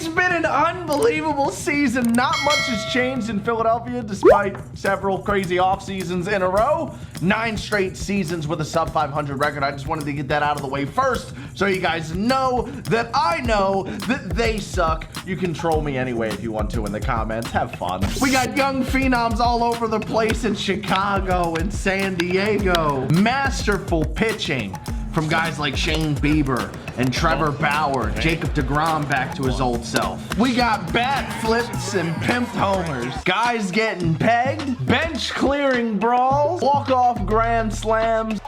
It's been an unbelievable season. Not much has changed in Philadelphia despite several crazy off seasons in a row. 9 straight seasons with a sub 500 record. I just wanted to get that out of the way first so you guys know that I know that they suck. You can troll me anyway if you want to in the comments. Have fun. We got young phenoms all over the place in Chicago and San Diego. Masterful pitching from guys like Shane Bieber and Trevor Bauer, Jacob deGrom back to his old self. We got bat flips and pimped homers, guys getting pegged, bench clearing brawls, walk-off grand slams.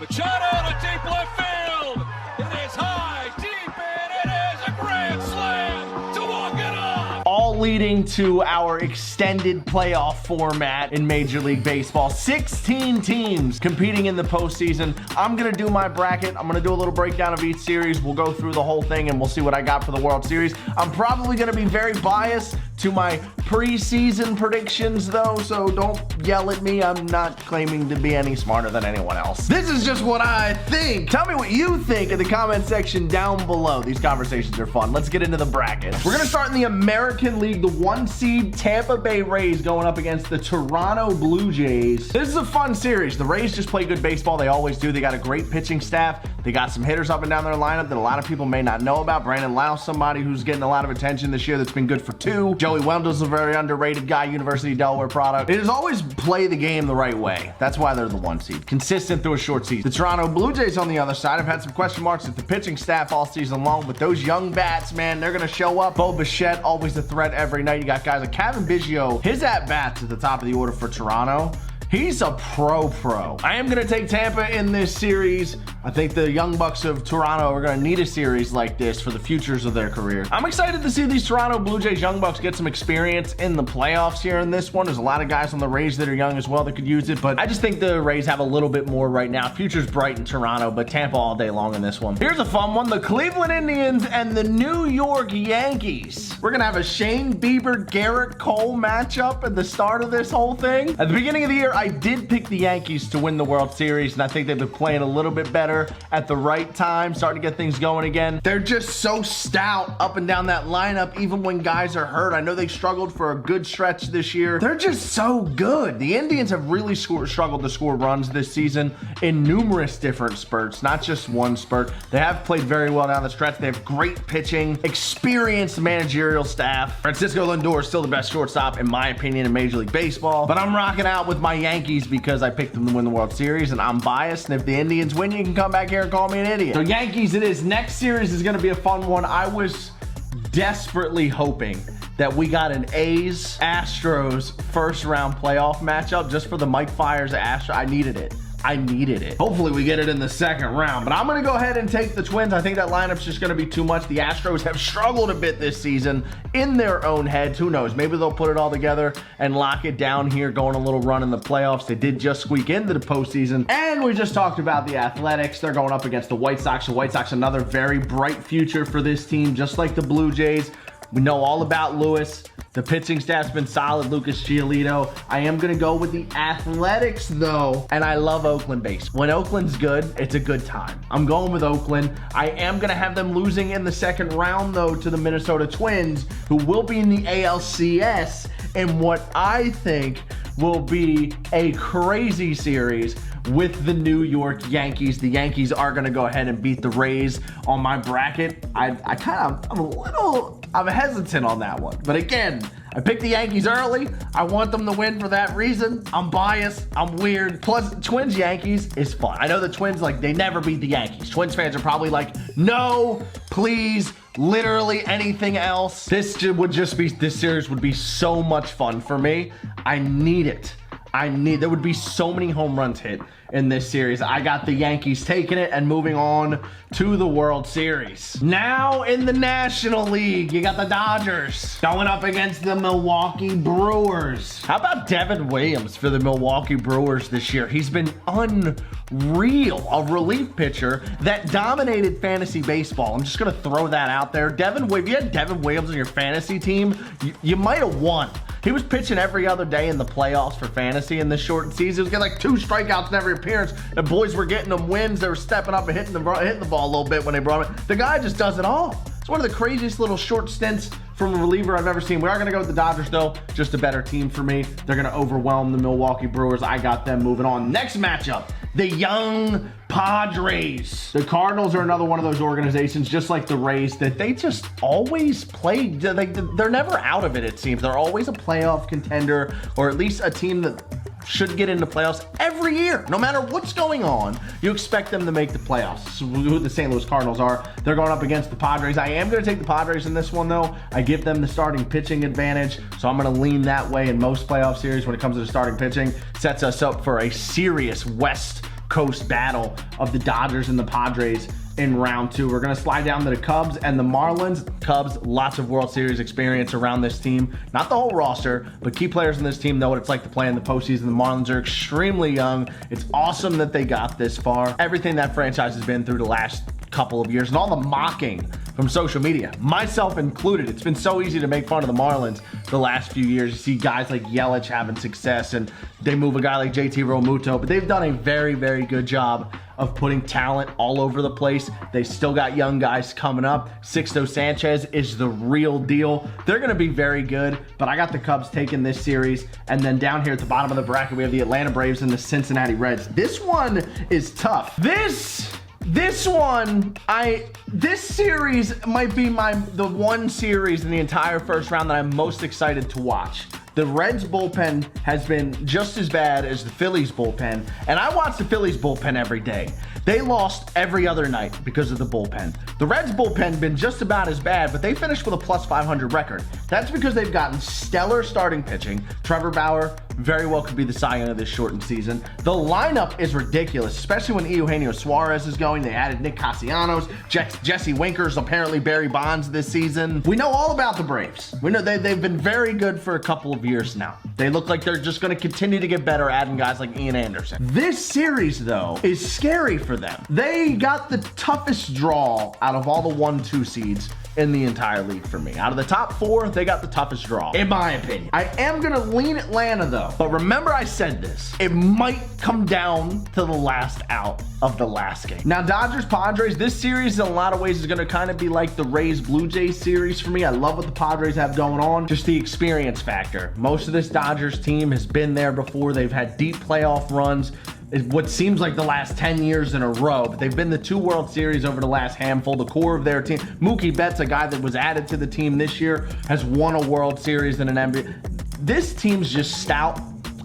Machado to deep left field. It is high, deep, and it is a grand slam to walk it off. All leading to our extended playoff format in Major League Baseball. 16 teams competing in the postseason. I'm gonna do my bracket. I'm gonna do a little breakdown of each series. We'll go through the whole thing and we'll see what I got for the World Series. I'm probably gonna be very biased to my preseason predictions though, so don't yell at me. I'm not claiming to be any smarter than anyone else. This is just what I think. Tell me what you think in the comment section down below. These conversations are fun. Let's get into the brackets. We're gonna start in the American League. The 1 seed Tampa Bay Rays going up against the Toronto Blue Jays. This is a fun series. The Rays just play good baseball. They always do. They got a great pitching staff. They got some hitters up and down their lineup that a lot of people may not know about. Brandon Lowe, somebody who's getting a lot of attention this year that's been good for 2. Joey Wendell's a very underrated guy, University of Delaware product. It is always play the game the right way. That's why they're the 1 seed. Consistent through a short season. The Toronto Blue Jays on the other side have had some question marks at the pitching staff all season long, but those young bats, man, they're going to show up. Bo Bichette, always a threat every night. You got guys like Kevin Biggio. His at-bats at the top of the order for Toronto. He's a pro. I am going to take Tampa in this series. I think the Young Bucks of Toronto are going to need a series like this for the futures of their career. I'm excited to see these Toronto Blue Jays Young Bucks get some experience in the playoffs here in this one. There's a lot of guys on the Rays that are young as well that could use it, but I just think the Rays have a little bit more right now. Future's bright in Toronto, but Tampa all day long in this one. Here's a fun one. The Cleveland Indians and the New York Yankees. We're going to have a Shane Bieber, Garrett Cole matchup at the start of this whole thing. At the beginning of the year, I did pick the Yankees to win the World Series, and I think they've been playing a little bit better at the right time, starting to get things going again. They're just so stout up and down that lineup, even when guys are hurt. I know they struggled for a good stretch this year. They're just so good. The Indians have really struggled to score runs this season in numerous different spurts, not just one spurt. They have played very well down the stretch. They have great pitching, experienced managerial staff. Francisco Lindor is still the best shortstop, in my opinion, in Major League Baseball, but I'm rocking out with my Yankees because I picked them to win the World Series, and I'm biased, and if the Indians win, you can come back here and call me an idiot. So Yankees it is. Next series is going to be a fun one. I was desperately hoping that we got an A's-Astros first-round playoff matchup just for the Mike Fiers-Astros. I needed it. Hopefully we get it in the second round, but I'm going to go ahead and take the Twins. I think that lineup's just going to be too much. The Astros have struggled a bit this season in their own heads. Who knows? Maybe they'll put it all together and lock it down here, going a little run in the playoffs. They did just squeak into the postseason. And we just talked about the Athletics. They're going up against the White Sox. The White Sox, another very bright future for this team, just like the Blue Jays. We know all about Lewis. The pitching staff's been solid. Lucas Giolito. I am going to go with the Athletics, though, and I love Oakland base. When Oakland's good, it's a good time. I'm going with Oakland. I am going to have them losing in the second round, though, to the Minnesota Twins, who will be in the ALCS, in what I think will be a crazy series with the New York Yankees. The Yankees are going to go ahead and beat the Rays on my bracket. I'm hesitant on that one. But again, I picked the Yankees early. I want them to win for that reason. I'm biased. I'm weird. Plus, Twins Yankees is fun. I know the Twins, like, they never beat the Yankees. Twins fans are probably like, no, please, literally anything else. This series would be so much fun for me. I need it. There would be so many home runs hit in this series. I got the Yankees taking it and moving on to the World Series. Now in the National League, you got the Dodgers going up against the Milwaukee Brewers. How about Devin Williams for the Milwaukee Brewers this year? He's been unreal. A relief pitcher that dominated fantasy baseball. I'm just going to throw that out there. If you had Devin Williams on your fantasy team, you might have won. He was pitching every other day in the playoffs for fantasy in this shortened season. He was getting like 2 strikeouts in every appearance. The boys were getting them wins. They were stepping up and hitting the ball a little bit when they brought him in. The guy just does it all. That's It's one of the craziest little short stints from a reliever I've ever seen. We are going to go with the Dodgers, though. Just a better team for me. They're going to overwhelm the Milwaukee Brewers. I got them moving on. Next matchup, the young Padres. The Cardinals are another one of those organizations, just like the Rays, that they just always play. They're never out of it, it seems. They're always a playoff contender, or at least a team that should get into playoffs every year. No matter what's going on, you expect them to make the playoffs. Who the St. Louis Cardinals are. They're going up against the Padres. I am going to take the Padres in this one, though. I give them the starting pitching advantage, so I'm going to lean that way in most playoff series when it comes to the starting pitching. Sets us up for a serious West Coast battle of the Dodgers and the Padres in round 2. We're going to slide down to the Cubs and the Marlins. Cubs, lots of World Series experience around this team. Not the whole roster, but key players in this team know what it's like to play in the postseason. The Marlins are extremely young. It's awesome that they got this far. Everything that franchise has been through the last couple of years and all the mocking from social media, myself included. It's been so easy to make fun of the Marlins the last few years. You see guys like Yelich having success, and they move a guy like JT Realmuto, but they've done a very, very good job of putting talent all over the place. They still got young guys coming up. Sixto Sanchez is the real deal. They're going to be very good, but I got the Cubs taking this series. And then down here at the bottom of the bracket, we have the Atlanta Braves and the Cincinnati Reds. This one is tough. This series might be the one series in the entire first round that I'm most excited to watch. The Reds bullpen has been just as bad as the Phillies bullpen, and I watch the Phillies bullpen every day. They lost every other night because of the bullpen. The Reds bullpen been just about as bad, but they finished with a plus 500 record. That's because they've gotten stellar starting pitching. Trevor Bauer very well could be the Cy Young of this shortened season. The lineup is ridiculous, especially when Eugenio Suarez is going. They added Nick Castellanos, Jesse Winkers, apparently Barry Bonds this season. We know all about the Braves. We know they've been very good for a couple of years now. They look like they're just going to continue to get better, adding guys like Ian Anderson. This series, though, is scary for them. They got the toughest draw out of all the 1-2 seeds in the entire league for me. Out of the top 4, they got the toughest draw, in my opinion. I am going to lean Atlanta, though. But remember I said this. It might come down to the last out of the last game. Now, Dodgers-Padres, this series in a lot of ways is going to kind of be like the Rays-Blue Jays series for me. I love what the Padres have going on. Just the experience factor. Most of this Dodgers team has been there before. They've had deep playoff runs. What seems like the last 10 years in a row, but they've been the 2 World Series over the last handful, the core of their team. Mookie Betts, a guy that was added to the team this year, has won a World Series and an NBA. This team's just stout.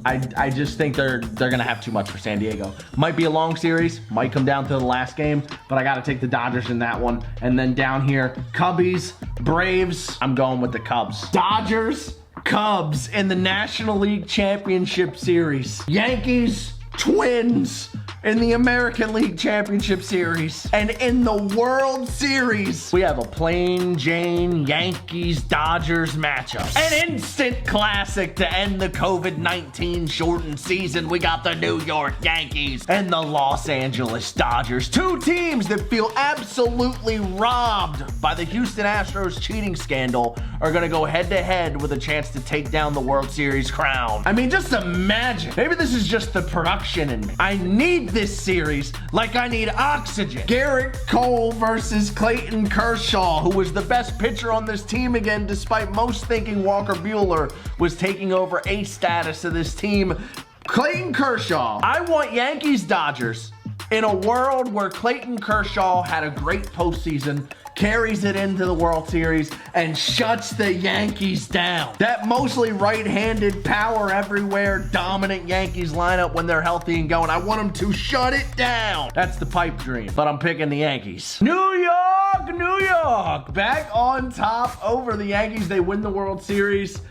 I just think they're gonna have too much for San Diego. Might be a long series, might come down to the last game, but I gotta take the Dodgers in that one. And then down here, Cubbies, Braves, I'm going with the Cubs. Dodgers, Cubs in the National League Championship Series. Yankees, Twins in the American League Championship Series. And in the World Series, we have a plain Jane Yankees-Dodgers matchup. An instant classic to end the COVID-19 shortened season. We got the New York Yankees and the Los Angeles Dodgers. 2 teams that feel absolutely robbed by the Houston Astros cheating scandal are gonna go head-to-head with a chance to take down the World Series crown. I mean, just imagine. Maybe this is just the production in me. I need this series like I need oxygen. Garrett Cole versus Clayton Kershaw, who was the best pitcher on this team again, despite most thinking Walker Buehler was taking over ace status of this team. Clayton Kershaw. I want Yankees-Dodgers in a world where Clayton Kershaw had a great postseason, carries it into the World Series, and shuts the Yankees down. That mostly right-handed, power everywhere, dominant Yankees lineup when they're healthy and going. I want them to shut it down. That's the pipe dream, but I'm picking the Yankees. New York, back on top over the Yankees. They win the World Series.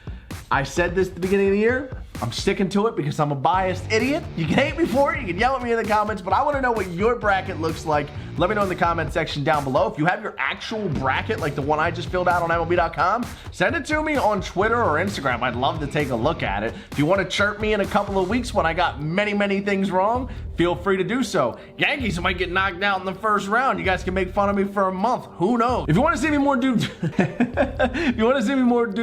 I said this at the beginning of the year. I'm sticking to it because I'm a biased idiot. You can hate me for it. You can yell at me in the comments, but I want to know what your bracket looks like. Let me know in the comment section down below. If you have your actual bracket, like the one I just filled out on MLB.com, send it to me on Twitter or Instagram. I'd love to take a look at it. If you want to chirp me in a couple of weeks when I got many, many things wrong, feel free to do so. Yankees might get knocked out in the first round. You guys can make fun of me for a month. Who knows? If you want to see me more do... if you want to see me more do...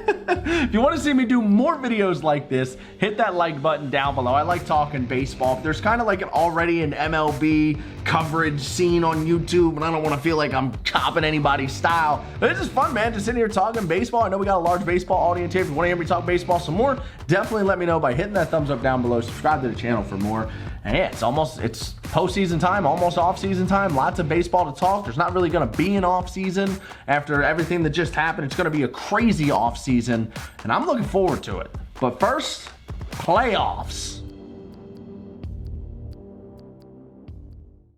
If you want to see me do more videos like this, hit that like button down below. I like talking baseball. There's kind of like already an MLB coverage scene on YouTube, and I don't want to feel like I'm copying anybody's style. But it's just fun, man, just sitting here talking baseball. I know we got a large baseball audience here. If you want to hear me talk baseball some more, definitely let me know by hitting that thumbs up down below. Subscribe to the channel for more. And yeah, it's postseason time, almost off-season time. Lots of baseball to talk. There's not really going to be an off-season after everything that just happened. It's going to be a crazy off-season, and I'm looking forward to it. But first, playoffs.